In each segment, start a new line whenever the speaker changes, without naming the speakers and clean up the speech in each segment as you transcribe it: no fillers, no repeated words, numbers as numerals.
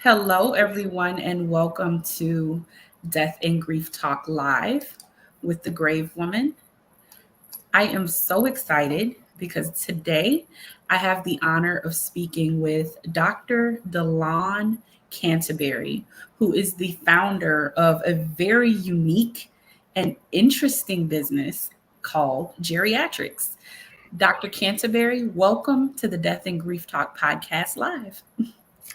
Hello, everyone, and welcome to Death and Grief Talk Live with the Grave Woman. I am so excited because today I have the honor of speaking with Dr. DeLon Canterbury, who is the founder of a very unique and interesting business called Geriatrics. Dr. Canterbury, welcome to the Death and Grief Talk Podcast Live.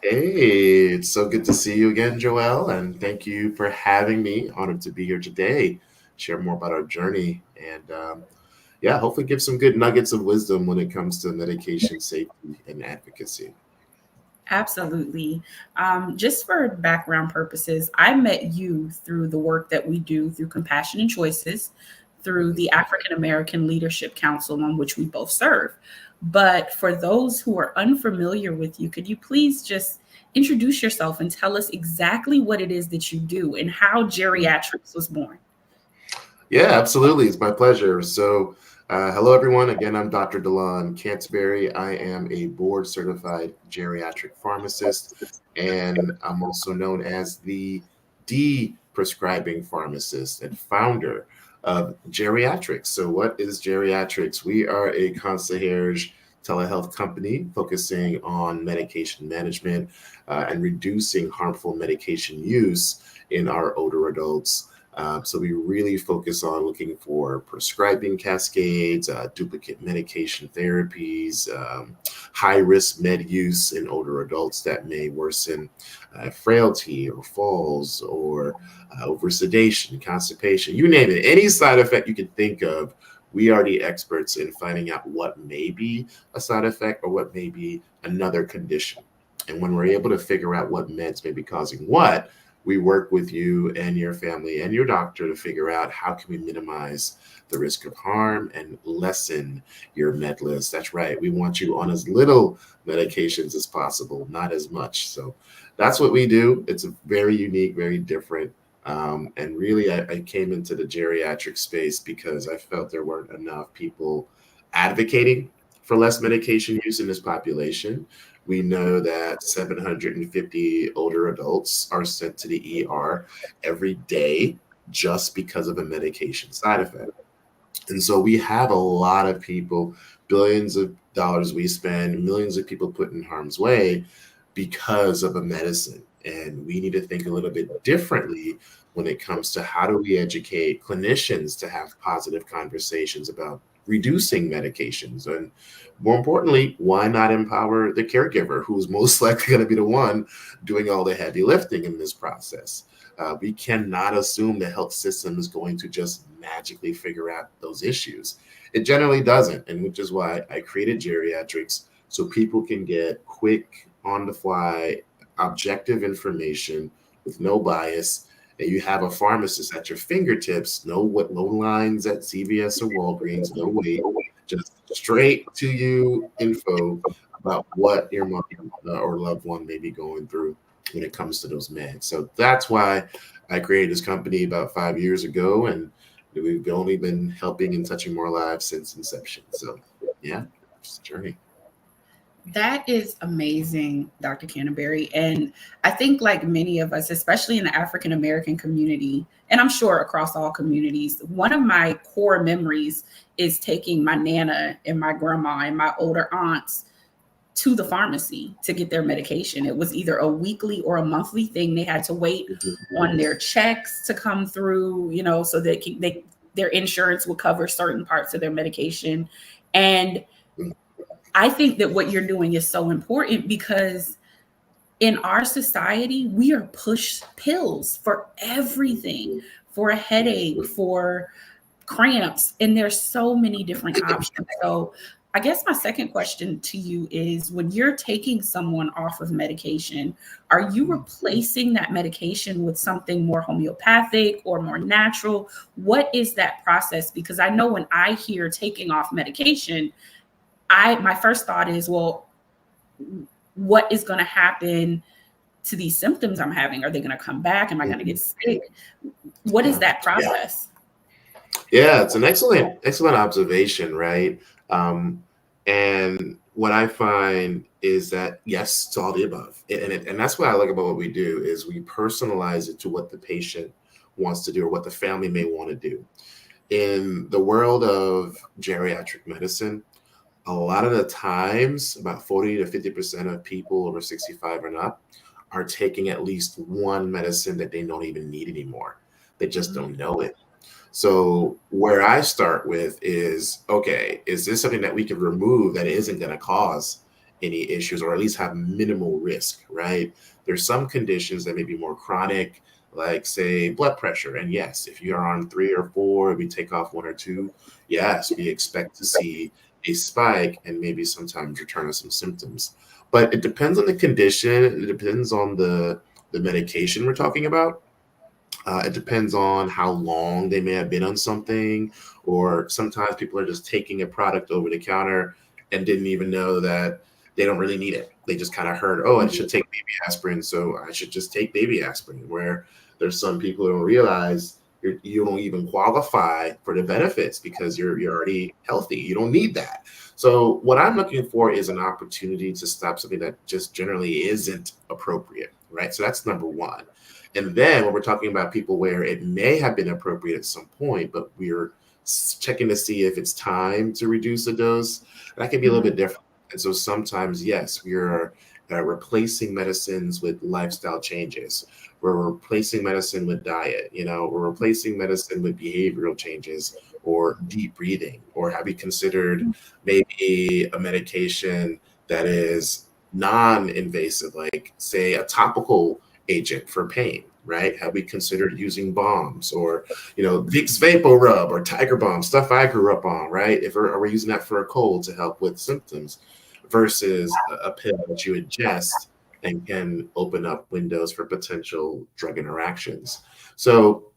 Hey, it's so good to see you again, Joelle, and thank you for having me. Honored to be here today, share more about our journey, and hopefully give some good nuggets of wisdom when it comes to medication safety and advocacy.
Absolutely. Just for background purposes, I met you through the work that we do through Compassion and Choices, through the African American Leadership Council, on which we both serve. But for those who are unfamiliar with you, could you please just introduce yourself and tell us exactly what it is that you do and how geriatrics was born?
Yeah, absolutely. It's my pleasure. Hello, everyone. Again, I'm Dr. DeLon Canterbury. I am a board-certified geriatric pharmacist, and I'm also known as the Deprescribing Pharmacist and founder of Geriatrics. So, what is Geriatrics? We are a concierge telehealth company focusing on medication management and reducing harmful medication use in our older adults. So we really focus on looking for prescribing cascades, duplicate medication therapies, high-risk med use in older adults that may worsen frailty or falls or over sedation, constipation, you name it. Any side effect you can think of, we are the experts in finding out what may be a side effect or what may be another condition. And when we're able to figure out what meds may be causing what, we work with you and your family and your doctor to figure out how can we minimize the risk of harm and lessen your med list. That's right. We want you on as little medications as possible, not as much. So that's what we do. It's a very unique, very different. And really, I came into the geriatric space because I felt there weren't enough people advocating for less medication use in this population. We know that 750 older adults are sent to the ER every day just because of a medication side effect. And so we have a lot of people, billions of dollars we spend, millions of people put in harm's way because of a medicine. And we need to think a little bit differently when it comes to how do we educate clinicians to have positive conversations about reducing medications. And more importantly, why not empower the caregiver who's most likely going to be the one doing all the heavy lifting in this process? We cannot assume the health system is going to just magically figure out those issues. It generally doesn't, and which is why I created geriatrics so people can get quick, on the fly, objective information with no bias. And you have a pharmacist at your fingertips, no lines at CVS or Walgreens, no wait, just straight to you info about what your mom or loved one may be going through when it comes to those meds. So that's why I created this company about 5 years ago, and we've only been helping and touching more lives since inception. So yeah, it's a journey.
That is amazing, Dr. Canterbury. And I think, like many of us, especially in the African American community, and I'm sure across all communities, one of my core memories is taking my Nana and my grandma and my older aunts to the pharmacy to get their medication. It was either a weekly or a monthly thing. They had to wait on their checks to come through, so that their insurance would cover certain parts of their medication. And I think that what you're doing is so important because in our society, we are pushed pills for everything, for a headache, for cramps, and there's so many different options. So I guess my second question to you is, when you're taking someone off of medication, are you replacing that medication with something more homeopathic or more natural? What is that process? Because I know when I hear taking off medication, my first thought is, well, what is going to happen to these symptoms I'm having? Are they going to come back? Am I going to get sick? What is that process?
Yeah, it's an excellent observation, right? And what I find is that yes to all the above, and that's what I like about what we do is we personalize it to what the patient wants to do or what the family may want to do. In the world of geriatric medicine, a lot of the times, about 40 to 50% of people over 65 and up are taking at least one medicine that they don't even need anymore. They just don't know it. So where I start with is, okay, is this something that we can remove that isn't going to cause any issues or at least have minimal risk, right? There's some conditions that may be more chronic, like say blood pressure. And yes, if you are on 3 or 4, we take off 1 or 2, yes, we expect to see a spike and maybe sometimes return of some symptoms. But it depends on the condition. It depends on the medication we're talking about. It depends on how long they may have been on something, or sometimes people are just taking a product over the counter and didn't even know that they don't really need it. They just kind of heard, oh, I should take baby aspirin, so I should just take baby aspirin. Where there's some people who don't realize you don't even qualify for the benefits because you're already healthy. You don't need that. So what I'm looking for is an opportunity to stop something that just generally isn't appropriate, right? So that's number one. And then when we're talking about people where it may have been appropriate at some point, but we're checking to see if it's time to reduce the dose, that can be a little bit different. And so sometimes, yes, we are replacing medicines with lifestyle changes. We're replacing medicine with diet. We're replacing medicine with behavioral changes or deep breathing. Or have you considered maybe a medication that is non-invasive, like say a topical agent for pain, right? Have we considered using bombs or, Vicks Vapor Rub or Tiger Balm, stuff I grew up on, right? Are we using that for a cold to help with symptoms versus a pill that you ingest and can open up windows for potential drug interactions? So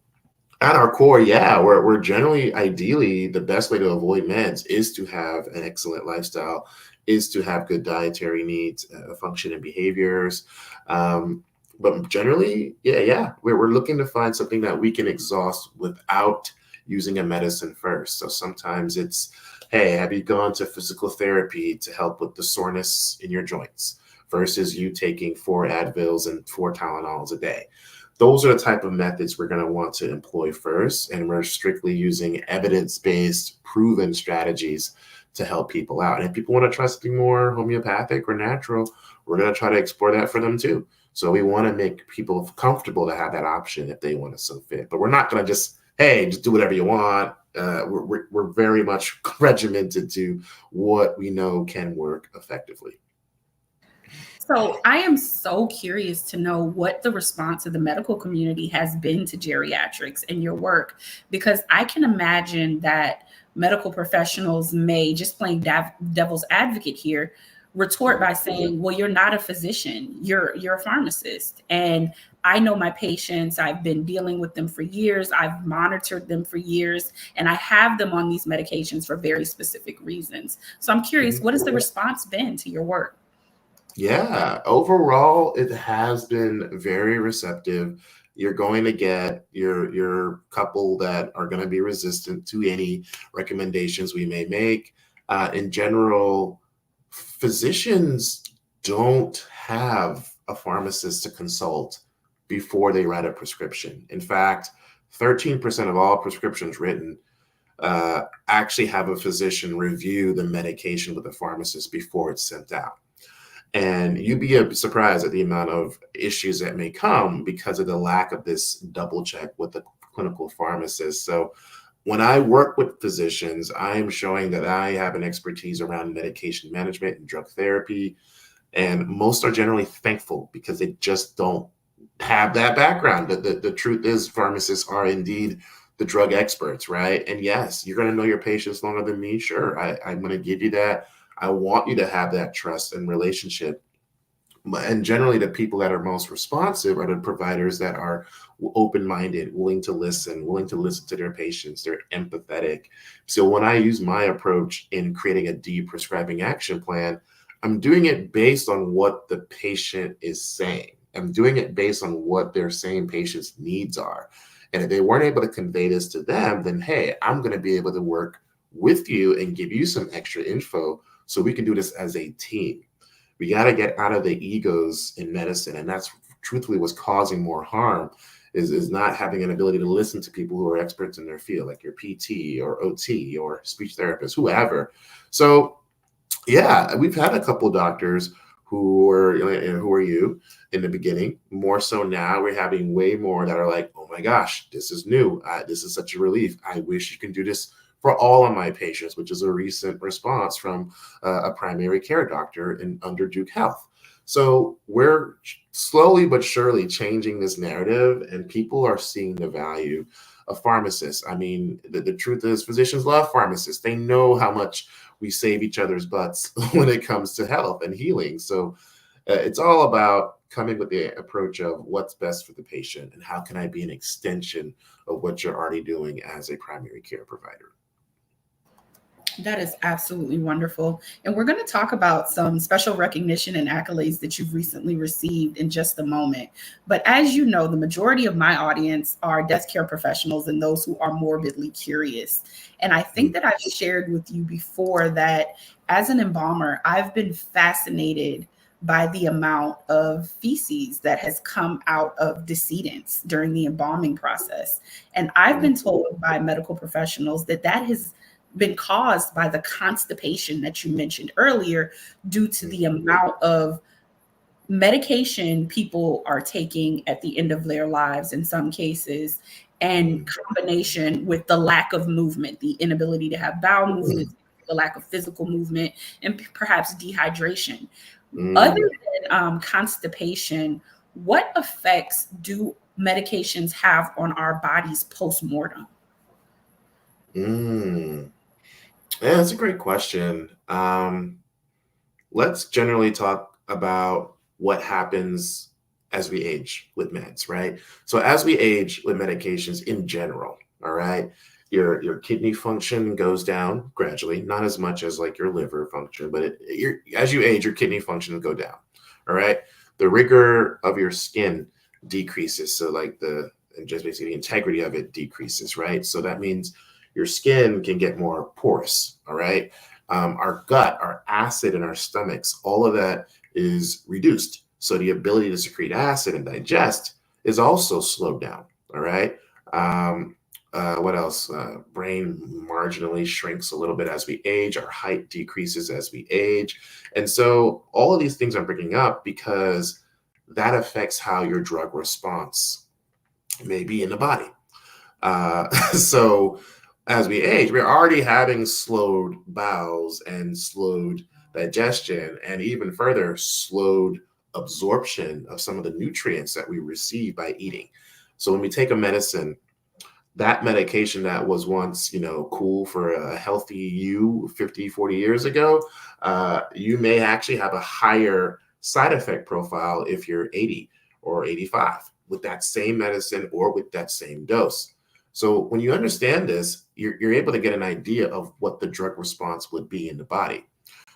at our core, yeah, we're generally, ideally, the best way to avoid meds is to have an excellent lifestyle, is to have good dietary needs, function and behaviors. But generally, yeah, we're looking to find something that we can exhaust without using a medicine first. So sometimes it's, hey, have you gone to physical therapy to help with the soreness in your joints versus you taking 4 Advils and 4 Tylenols a day? Those are the type of methods we're going to want to employ first, and we're strictly using evidence-based, proven strategies to help people out. And if people want to try something more homeopathic or natural, we're going to try to explore that for them too. So we want to make people comfortable to have that option if they want to so fit. But we're not going to just, hey, just do whatever you want. We're very much regimented to what we know can work effectively.
So I am so curious to know what the response of the medical community has been to geriatrics and your work, because I can imagine that medical professionals may, just playing devil's advocate here, retort by saying, well, you're not a physician, you're a pharmacist. And I know my patients, I've been dealing with them for years, I've monitored them for years, and I have them on these medications for very specific reasons. So I'm curious, what has the response been to your work?
Yeah, overall, it has been very receptive. You're going to get your couple that are going to be resistant to any recommendations we may make. In general, physicians don't have a pharmacist to consult before they write a prescription. In fact, 13% of all prescriptions written actually have a physician review the medication with a pharmacist before it's sent out. And you'd be surprised at the amount of issues that may come because of the lack of this double check with the clinical pharmacist. So when I work with physicians, I'm showing that I have an expertise around medication management and drug therapy. And most are generally thankful because they just don't have that background. The truth is, pharmacists are indeed the drug experts, right? And yes, you're going to know your patients longer than me. Sure, I'm going to give you that. I want you to have that trust and relationship. And generally, the people that are most responsive are the providers that are open-minded, willing to listen to their patients. They're empathetic. So when I use my approach in creating a deprescribing action plan, I'm doing it based on what the patient is saying. I'm doing it based on what they're saying patient's needs are. And if they weren't able to convey this to them, then hey, I'm going to be able to work with you and give you some extra info so we can do this as a team. We got to get out of the egos in medicine. And that's truthfully what's causing more harm is not having an ability to listen to people who are experts in their field, like your PT or OT or speech therapist, whoever. So yeah, we've had a couple doctors who are you in the beginning. More so now, we're having way more that are like, oh my gosh, this is new. This is such a relief. I wish you can do this for all of my patients, which is a recent response from a primary care doctor under Duke Health. So we're slowly but surely changing this narrative, and people are seeing the value of pharmacists. I mean, the truth is physicians love pharmacists. They know how much we save each other's butts when it comes to health and healing. So it's all about coming with the approach of what's best for the patient and how can I be an extension of what you're already doing as a primary care provider.
That is absolutely wonderful. And we're going to talk about some special recognition and accolades that you've recently received in just a moment. But as you know, the majority of my audience are death care professionals and those who are morbidly curious. And I think that I've shared with you before that as an embalmer, I've been fascinated by the amount of feces that has come out of decedents during the embalming process. And I've been told by medical professionals that has been caused by the constipation that you mentioned earlier due to the amount of medication people are taking at the end of their lives in some cases, and combination with the lack of movement, the inability to have bowel movement, the lack of physical movement, and perhaps dehydration. Other than constipation, what effects do medications have on our bodies post-mortem?
Yeah, that's a great question. Let's generally talk about what happens as we age with meds, right? So as we age with medications in general, all right, your kidney function goes down gradually, not as much as like your liver function, but as you age, your kidney function will go down, all right? The rigor of your skin decreases. So like just basically the integrity of it decreases, right? So that means your skin can get more porous, all right? Our gut, our acid in our stomachs, all of that is reduced. So the ability to secrete acid and digest is also slowed down, all right? What else? Brain marginally shrinks a little bit as we age. Our height decreases as we age. And so all of these things I'm bringing up because that affects how your drug response may be in the body. So as we age, we're already having slowed bowels and slowed digestion, and even further slowed absorption of some of the nutrients that we receive by eating. So when we take a medicine, that medication that was once, cool for a healthy you 50, 40 years ago, you may actually have a higher side effect profile if you're 80 or 85 with that same medicine or with that same dose. So when you understand this, you're able to get an idea of what the drug response would be in the body.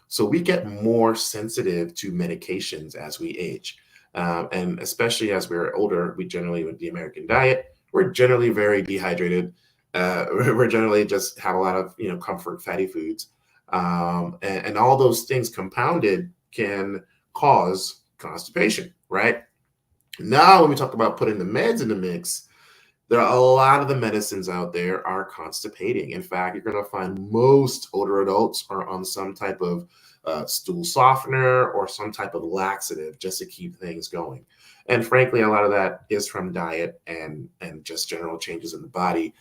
So we get more sensitive to medications as we age. And especially as we're older, we generally, with the American diet, we're generally very dehydrated. We're generally just have a lot of, comfort fatty foods. And all those things compounded can cause constipation, right? Now, when we talk about putting the meds in the mix, there are a lot of the medicines out there are constipating. In fact, you're going to find most older adults are on some type of stool softener or some type of laxative just to keep things going. And frankly, a lot of that is from diet and just general changes in the body.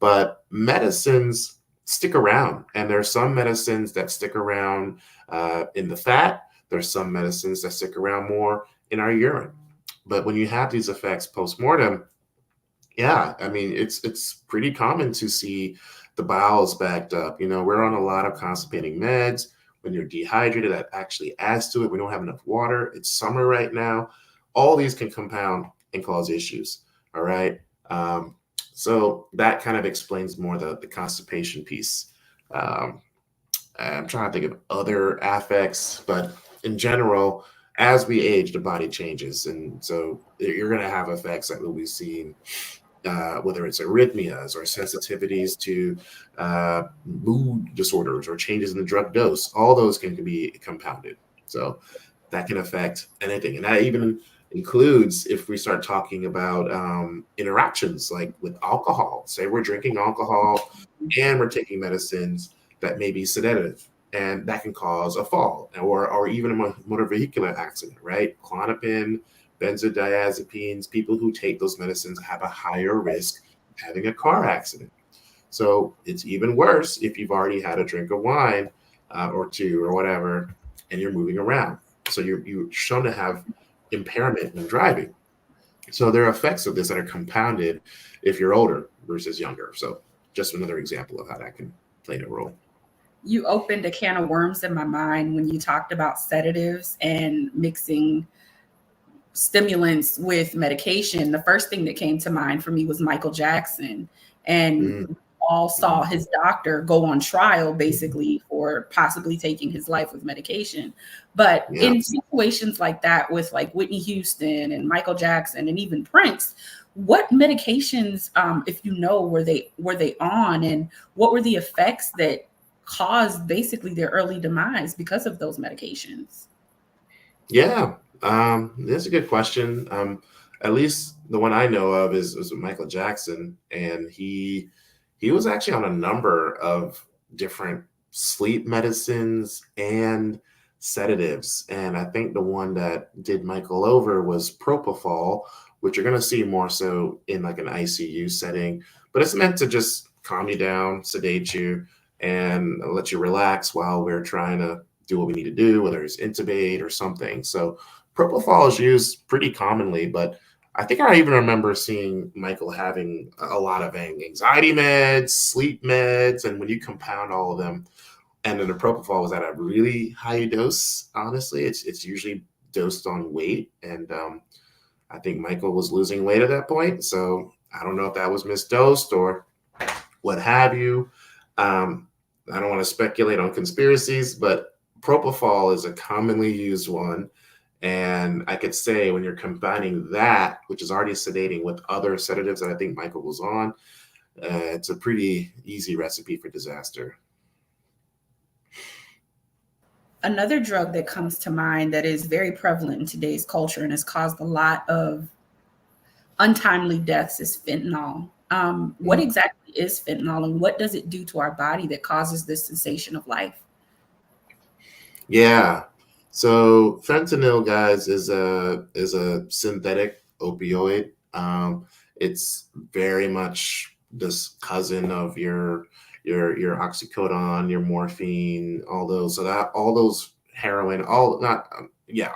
But medicines stick around. And there are some medicines that stick around in the fat. There's some medicines that stick around more in our urine. But when you have these effects post-mortem, yeah, I mean, it's pretty common to see the bowels backed up. We're on a lot of constipating meds. When you're dehydrated, that actually adds to it. We don't have enough water. It's summer right now. All these can compound and cause issues. All right. So that kind of explains more the constipation piece. I'm trying to think of other affects, but in general, as we age, the body changes. And so you're going to have effects that we'll be seeing whether it's arrhythmias or sensitivities to mood disorders or changes in the drug dose, all those can be compounded. So that can affect anything. And that even includes if we start talking about interactions like with alcohol. Say we're drinking alcohol and we're taking medicines that may be sedative, and that can cause a fall or even a motor vehicular accident, right? Klonopin, benzodiazepines, people who take those medicines have a higher risk of having a car accident. So it's even worse if you've already had a drink of wine or two or whatever, and you're moving around. So you're shown to have impairment in driving. So there are effects of this that are compounded if you're older versus younger. So just another example of how that can play a role.
You opened a can of worms in my mind when you talked about sedatives and mixing stimulants with medication. The first thing that came to mind for me was Michael Jackson. And all saw his doctor go on trial basically for possibly taking his life with medication. But in situations like that with like Whitney Houston and Michael Jackson and even Prince, what medications, if you know, were they on, and what were the effects that caused basically their early demise because of those medications?
Yeah, that's a good question. At least the one I know of is Michael Jackson, and he was actually on a number of different sleep medicines and sedatives. And I think the one that did Michael over was propofol, which you're going to see more so in like an ICU setting, but it's meant to just calm you down, sedate you, and let you relax while we're trying to do what we need to do, whether it's intubate or something. So propofol is used pretty commonly, but I think I even remember seeing Michael having a lot of anxiety meds, sleep meds, and when you compound all of them, and then the propofol was at a really high dose. Honestly, it's usually dosed on weight, and I think Michael was losing weight at that point. So I don't know if that was misdosed or what have you. I don't want to speculate on conspiracies, but propofol is a commonly used one. And I could say when you're combining that, which is already sedating, with other sedatives that I think Michael was on, it's a pretty easy recipe for disaster.
Another drug that comes to mind that is very prevalent in today's culture and has caused a lot of untimely deaths is fentanyl. What exactly is fentanyl, and what does it do to our body that causes this cessation of life?
Yeah. So fentanyl, guys, is a synthetic opioid. It's very much this cousin of your oxycodone, your morphine, all those. So that all those heroin, all not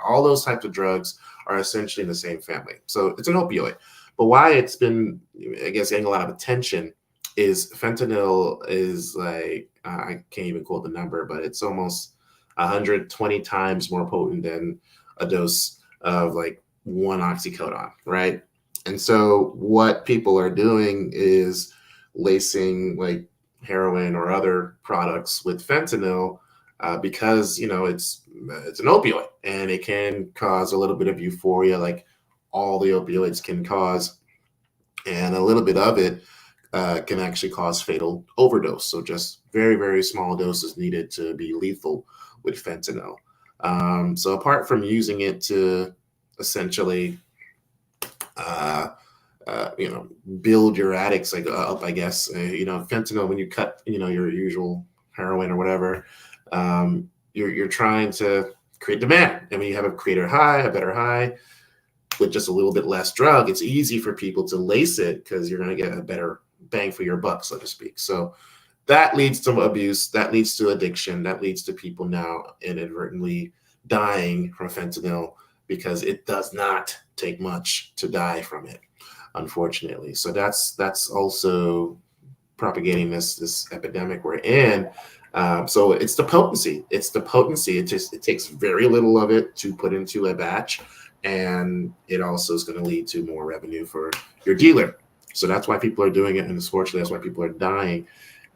all those types of drugs are essentially in the same family. So it's an opioid. But why it's been, I guess, getting a lot of attention is fentanyl is like I can't even quote the number, but it's almost 120 times more potent than a dose of like one oxycodone, right? And so what people are doing is lacing like heroin or other products with fentanyl because it's an opioid and it can cause a little bit of euphoria, like all the opioids can cause, and a little bit of it can actually cause fatal overdose. So just very, very small doses needed to be lethal with fentanyl. So apart from using it to essentially, build your addicts up, I guess, fentanyl, when you cut, your usual heroin or whatever, you're trying to create demand. And when you have a better high, with just a little bit less drug, it's easy for people to lace it because you're going to get a better bang for your buck, so to speak. So that leads to abuse, that leads to addiction, that leads to people now inadvertently dying from fentanyl because it does not take much to die from it, unfortunately. So that's also propagating this epidemic we're in. So it's the potency. It takes very little of it to put into a batch, and it also is going to lead to more revenue for your dealer. So that's why people are doing it, and unfortunately, that's why people are dying.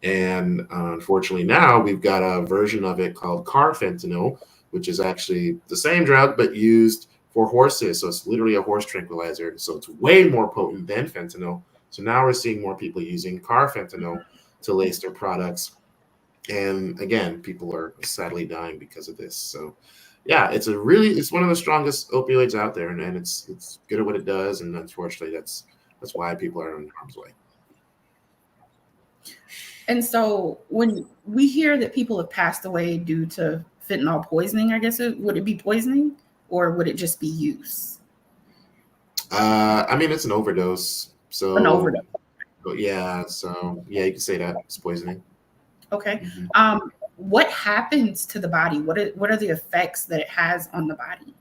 And unfortunately, now we've got a version of it called carfentanil, which is actually the same drug but used for horses. So it's literally a horse tranquilizer. So it's way more potent than fentanyl. So now we're seeing more people using carfentanil to lace their products. And again, people are sadly dying because of this. So yeah, it's one of the strongest opioids out there, and it's good at what it does. And unfortunately, that's why people are in harm's way.
And so when we hear that people have passed away due to fentanyl poisoning, I guess would it be poisoning or would it just be use?
I mean, it's an overdose.
An
So,
overdose.
but yeah, so yeah, you can say that it's poisoning.
Okay. What happens to the body? What are the effects that it has on the body?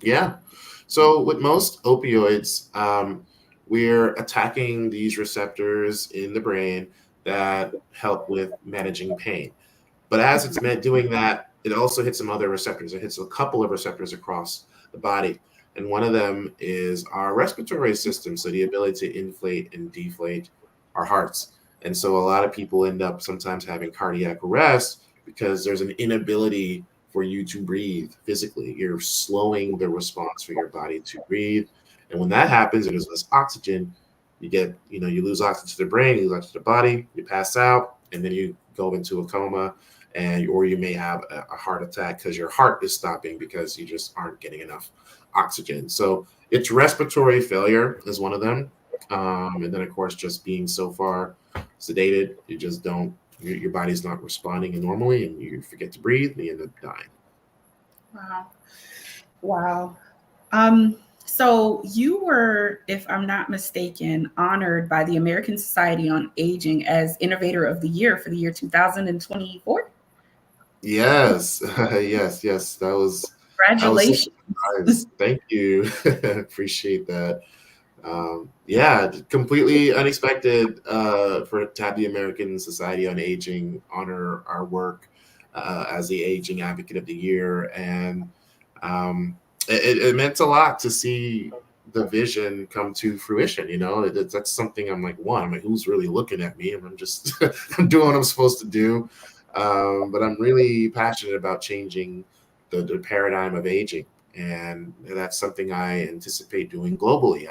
Yeah. So with most opioids, we're attacking these receptors in the brain that help with managing pain. But as it's doing that, it also hits some other receptors. It hits a couple of receptors across the body. And one of them is our respiratory system. So the ability to inflate and deflate our hearts. And so a lot of people end up sometimes having cardiac arrest because there's an inability for you to breathe physically. You're slowing the response for your body to breathe. And when that happens, there's less oxygen. You lose oxygen to the brain, you lose oxygen to the body, you pass out, and then you go into a coma, or you may have a heart attack because your heart is stopping because you just aren't getting enough oxygen. So it's respiratory failure is one of them. And then of course, just being so far sedated, you just don't, your body's not responding normally, and you forget to breathe and you end up dying.
Wow. So you were, if I'm not mistaken, honored by the American Society on Aging as Innovator of the Year for the year 2024.
Yes, yes. That was
Congratulations.
surprised. Thank you. Appreciate that. Yeah, completely unexpected to have the American Society on Aging honor our work as the Aging Advocate of the Year. And it meant a lot to see the vision come to fruition. That's something I'm like, who's really looking at me? And I'm just I'm doing what I'm supposed to do. But I'm really passionate about changing the paradigm of aging. And that's something I anticipate doing globally.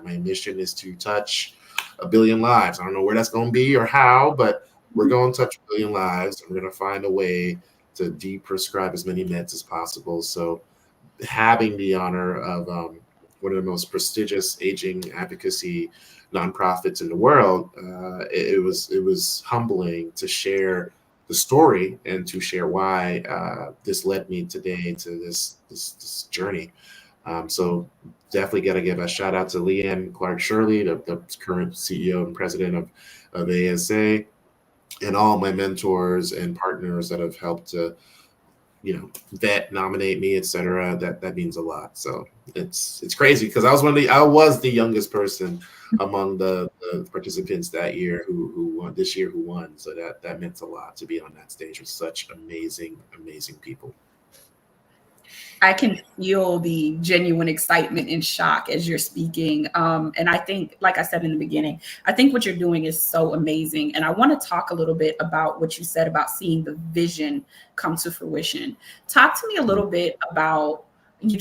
My mission is to touch 1 billion lives. I don't know where that's going to be or how, but we're going to touch 1 billion lives. And we're going to find a way to deprescribe as many meds as possible. So having the honor of one of the most prestigious aging advocacy nonprofits in the world, it was humbling to share the story and to share why this led me today to this journey. So definitely got to give a shout out to Leanne Clark Shirley, the current CEO and president of ASA, and all my mentors and partners that have helped to vet, nominate me, etc. That means a lot. So it's crazy because I was the youngest person among the participants that year who won this year who won. So that meant a lot to be on that stage with such amazing people.
I can feel the genuine excitement and shock as you're speaking. And I think, like I said in the beginning, I think what you're doing is so amazing. And I want to talk a little bit about what you said about seeing the vision come to fruition. Talk to me a little bit about, you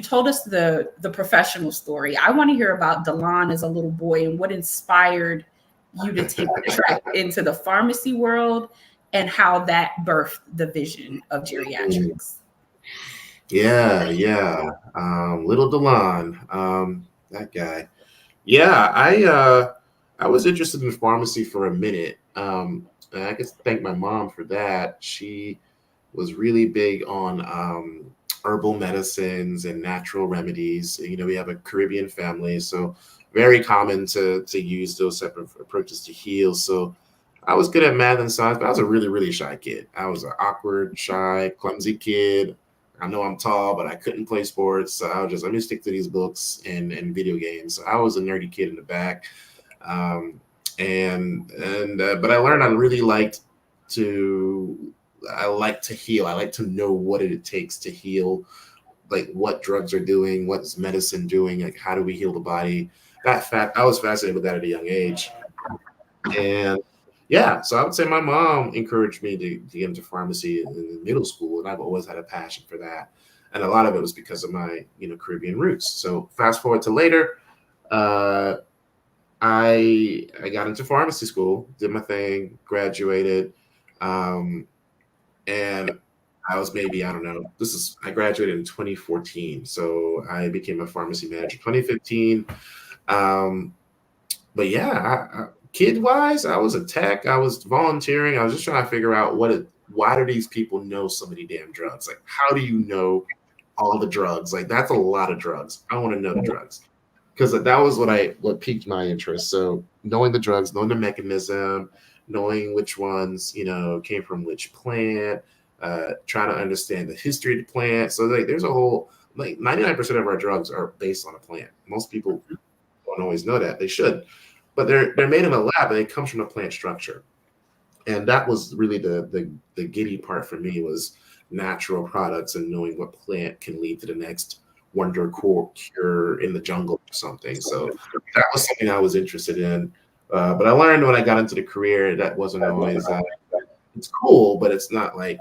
told us the professional story. I want to hear about DeLon as a little boy and what inspired you to take the track into the pharmacy world and how that birthed the vision of geriatrics.
Yeah. Little DeLon, that guy. Yeah, I was interested in pharmacy for a minute. And I guess thank my mom for that. She was really big on herbal medicines and natural remedies. We have a Caribbean family, so very common to use those type of approaches to heal. So I was good at math and science, but I was a really, really shy kid. I was an awkward, shy, clumsy kid. I know I'm tall, but I couldn't play sports. So I was just, let me stick to these books and video games. So I was a nerdy kid in the back. But I learned I like to heal. I like to know what it takes to heal, like what drugs are doing, what's medicine doing, like how do we heal the body. I was fascinated with that at a young age. And yeah, so I would say my mom encouraged me to get into pharmacy in middle school, and I've always had a passion for that. And a lot of it was because of my Caribbean roots. So fast forward to later, I got into pharmacy school, did my thing, graduated, and I was maybe, I don't know, I graduated in 2014, so I became a pharmacy manager 2015. But yeah, kid wise, I was a tech. I was volunteering. I was just trying to figure out why do these people know so many damn drugs? Like, how do you know all the drugs? Like, that's a lot of drugs. I want to know the drugs because that was what piqued my interest. So knowing the drugs, knowing the mechanism, knowing which ones came from which plant, trying to understand the history of the plant. So like, there's a whole 99% of our drugs are based on a plant. Most people don't always know that. They should, but they're made in a lab and it comes from a plant structure. And that was really the giddy part for me, was natural products and knowing what plant can lead to the next wonder cure in the jungle or something. So that was something I was interested in. But I learned when I got into the career that wasn't always it's cool, but it's not like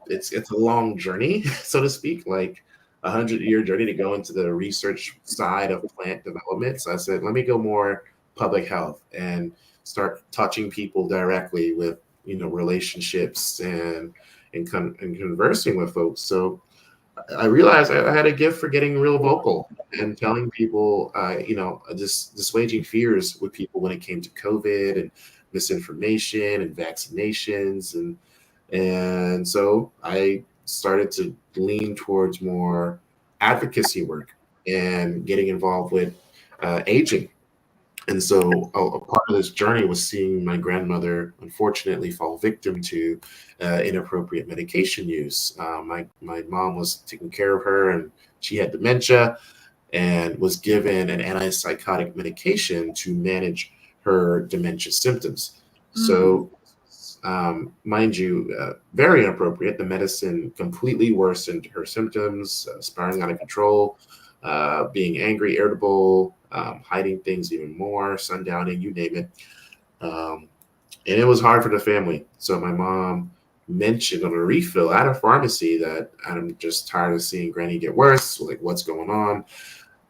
it's a long journey, so to speak, like 100-year journey to go into the research side of plant development. So I said, let me go more public health and start touching people directly with relationships and conversing with folks. So I realized I had a gift for getting real vocal and telling people, just dissuading fears with people when it came to COVID and misinformation and vaccinations. And so I started to lean towards more advocacy work and getting involved with aging. And so a part of this journey was seeing my grandmother unfortunately fall victim to inappropriate medication use. My mom was taking care of her, and she had dementia and was given an antipsychotic medication to manage her dementia symptoms. So, mind you, very inappropriate. The medicine completely worsened her symptoms, spiraling out of control, being angry, irritable, hiding things even more, sundowning, you name it. And it was hard for the family. So my mom mentioned on a refill at a pharmacy that I'm just tired of seeing Granny get worse. Like, what's going on?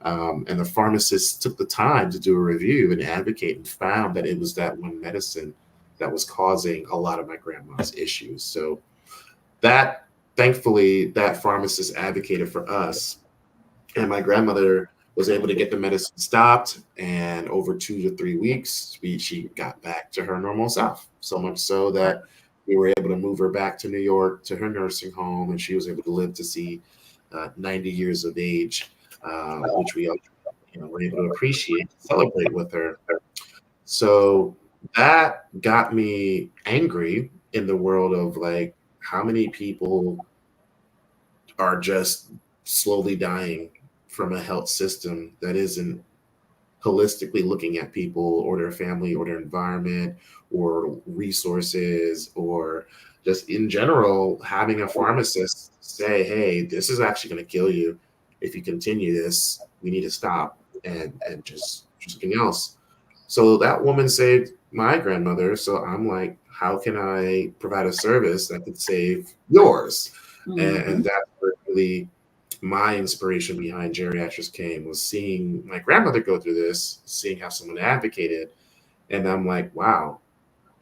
And the pharmacist took the time to do a review and advocate and found that it was that one medicine that was causing a lot of my grandma's issues. So thankfully, that pharmacist advocated for us, and my grandmother was able to get the medicine stopped. And over 2 to 3 weeks, she got back to her normal self. So much so that we were able to move her back to New York to her nursing home, and she was able to live to see 90 years of age, which we were able to appreciate, celebrate with her. So that got me angry in the world of like, how many people are just slowly dying from a health system that isn't holistically looking at people or their family or their environment or resources, or just in general having a pharmacist say, hey, this is actually going to kill you. If you continue this, we need to stop and just something else. So that woman saved my grandmother. So I'm like, how can I provide a service that could save yours? And that's where really my inspiration behind geriatrics came, was seeing my grandmother go through this, seeing how someone advocated. And I'm like, wow,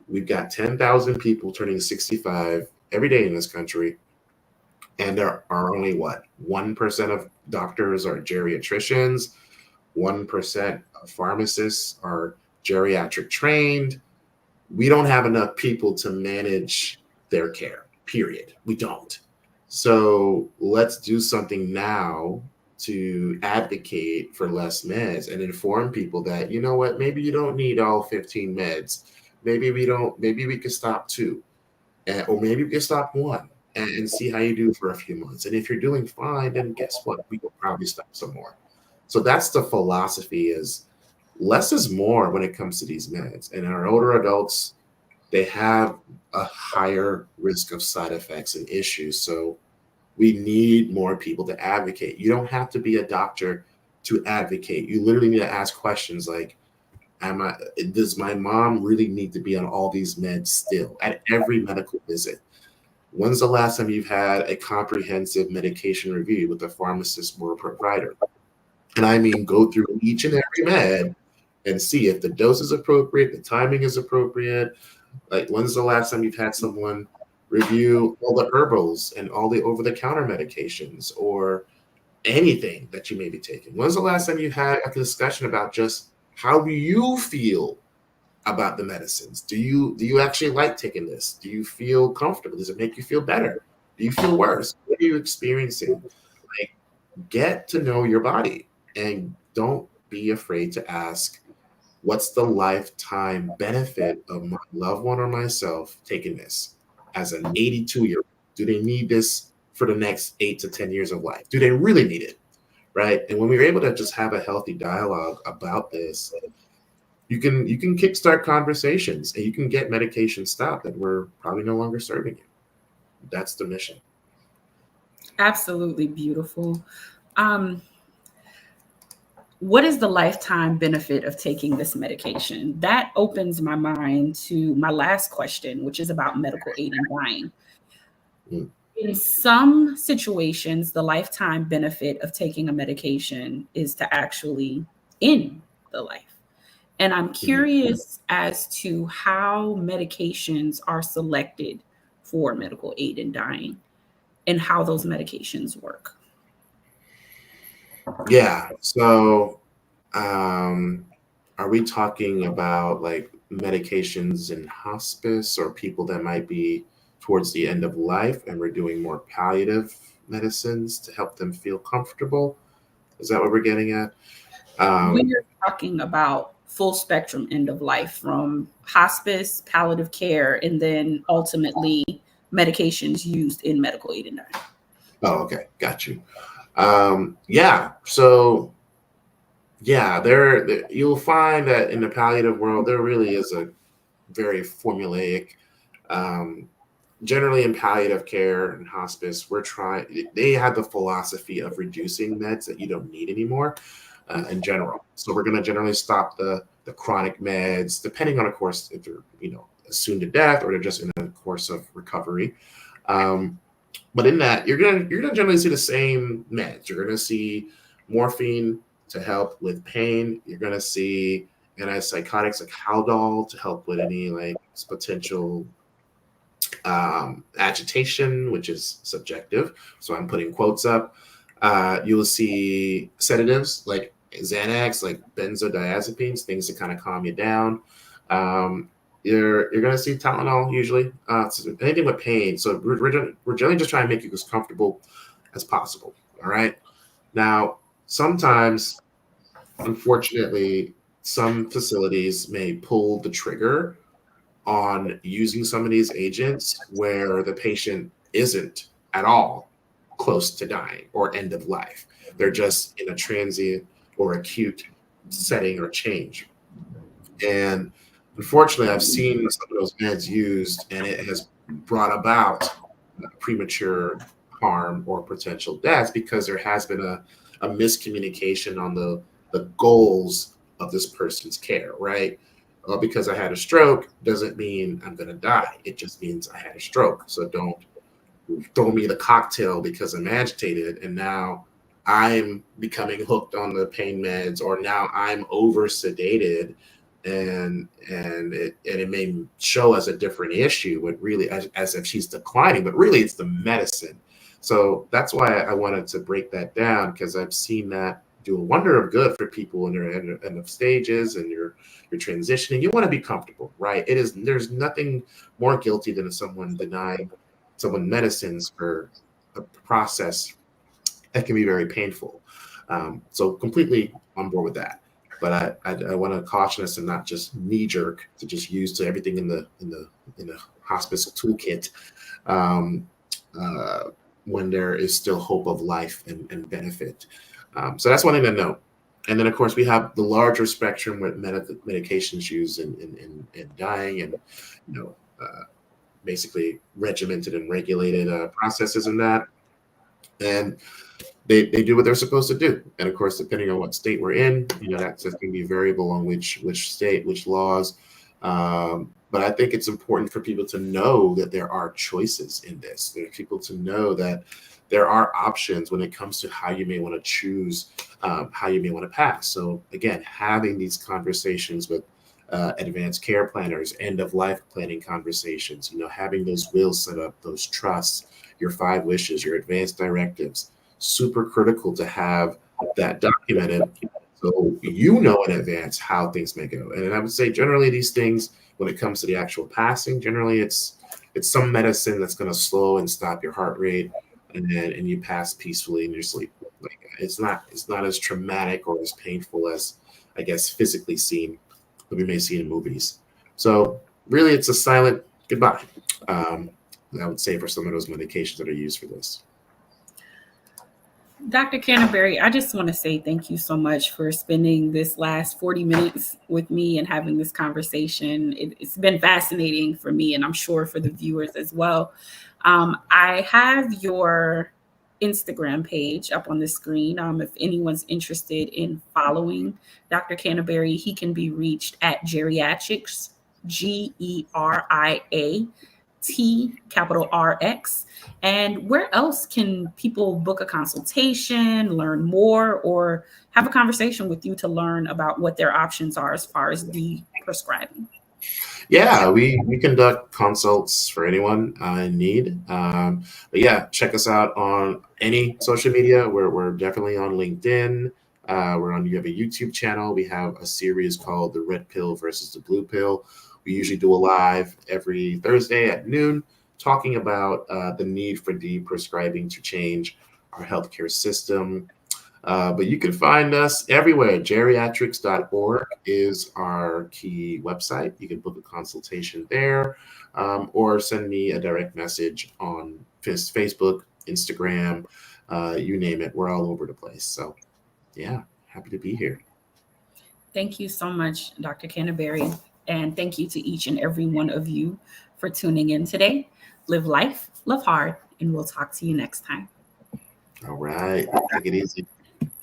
we've got 10,000 people turning 65 every day in this country. And there are only 1% of doctors are geriatricians, 1% of pharmacists are geriatric trained. We don't have enough people to manage their care, period. We don't. So let's do something now to advocate for less meds and inform people that, you know what, maybe you don't need all 15 meds. Maybe we could stop 2, or maybe we could stop 1 and see how you do for a few months. And if you're doing fine, then guess what? We will probably stop some more. So that's the philosophy, is less is more when it comes to these meds. And our older adults, they have a higher risk of side effects and issues. So we need more people to advocate. You don't have to be a doctor to advocate. You literally need to ask questions like, does my mom really need to be on all these meds still at every medical visit? When's the last time you've had a comprehensive medication review with a pharmacist or a provider? And I mean, go through each and every med and see if the dose is appropriate, the timing is appropriate. Like, when's the last time you've had someone review all the herbals and all the over-the-counter medications or anything that you may be taking? When's the last time you had a discussion about just how do you feel about the medicines? Do you actually like taking this? Do you feel comfortable? Does it make you feel better? Do you feel worse? What are you experiencing? Like, get to know your body and don't be afraid to ask, what's the lifetime benefit of my loved one or myself taking this as an 82-year-old? Do they need this for the next 8 to 10 years of life? Do they really need it? Right? And when we're able to just have a healthy dialogue about this, you can kickstart conversations and you can get medication stopped that were probably no longer serving you. That's the mission.
Absolutely beautiful. What is the lifetime benefit of taking this medication? That opens my mind to my last question, which is about medical aid in dying.
Mm.
In some situations, the lifetime benefit of taking a medication is to actually end the life. And I'm curious as to how medications are selected for medical aid in dying and how those medications work.
Yeah. So, are we talking about like medications in hospice or people that might be towards the end of life and we're doing more palliative medicines to help them feel comfortable? Is that what we're getting at?
We're talking about full spectrum end of life, from hospice, palliative care, and then ultimately medications used in medical aid in dying.
Oh, okay. Got you. Yeah. So, yeah, there you'll find that in the palliative world, there really is a very formulaic. Generally, in palliative care and hospice, they have the philosophy of reducing meds that you don't need anymore in general. So we're going to generally stop the chronic meds, depending on, of course, if they're, soon to death or they're just in a course of recovery. But in that, you're gonna generally see the same meds. You're gonna see morphine to help with pain. You're gonna see antipsychotics like Haldol to help with any like potential agitation, which is subjective. So I'm putting quotes up. You'll see sedatives like Xanax, like benzodiazepines, things to kind of calm you down. You're going to see Tylenol usually, so anything with pain. So we're generally just trying to make you as comfortable as possible. All right. Now, sometimes, unfortunately, some facilities may pull the trigger on using some of these agents where the patient isn't at all close to dying or end of life. They're just in a transient or acute setting or change. And unfortunately, I've seen some of those meds used, and it has brought about premature harm or potential deaths because there has been a miscommunication on the goals of this person's care, right? Because I had a stroke doesn't mean I'm going to die. It just means I had a stroke. So don't throw me the cocktail because I'm agitated and now I'm becoming hooked on the pain meds, or now I'm over sedated, and it may show as a different issue, but really as if she's declining, but really it's the medicine. So that's why I wanted to break that down, because I've seen that do a wonder of good for people in their end of stages and you're transitioning. You want to be comfortable, right? There's nothing more guilty than someone denying someone medicines for a process that can be very painful. So completely on board with that. But I want to caution us and not just knee jerk to just use to everything in the hospice toolkit when there is still hope of life and benefit. So that's one thing to note. And then, of course, we have the larger spectrum with medications used in dying and, basically regimented and regulated processes in that. And they do what they're supposed to do. And, of course, depending on what state we're in, that's going to be variable on which state, which laws. But But I think it's important for people to know that there are choices in this. There are people to know that there are options when it comes to how you may want to choose, how you may want to pass. So again, having these conversations with advanced care planners, end of life planning conversations, having those wills set up, those trusts, your 5 wishes, your advanced directives, super critical to have that documented. So in advance how things may go. And I would say generally these things, when it comes to the actual passing, generally it's some medicine that's going to slow and stop your heart rate, and you pass peacefully in your sleep. Like it's not as traumatic or as painful as, I guess, physically seen that we may see in movies. So really it's a silent goodbye. I would say for some of those medications that are used for this.
Dr. Canterbury, I just want to say thank you so much for spending this last 40 minutes with me and having this conversation. It's been fascinating for me, and I'm sure for the viewers as well. I have your Instagram page up on the screen. If anyone's interested in following Dr. Canterbury, he can be reached at GeriaTrix, GeriaTRx. And where else can people book a consultation, learn more, or have a conversation with you to learn about what their options are as far as prescribing?
Yeah, we conduct consults for anyone in need. But yeah, check us out on any social media. We're definitely on LinkedIn. You have a YouTube channel. We have a series called The Red Pill versus the Blue Pill. We usually do a live every Thursday at noon, talking about the need for deprescribing to change our healthcare system. But you can find us everywhere. Geriatrics.org is our key website. You can book a consultation there, or send me a direct message on Facebook, Instagram, you name it. We're all over the place. So yeah, happy to be here.
Thank you so much, Dr. Canterbury. And thank you to each and every one of you for tuning in today. Live life, love hard, and we'll talk to you next time.
All right. Take it easy.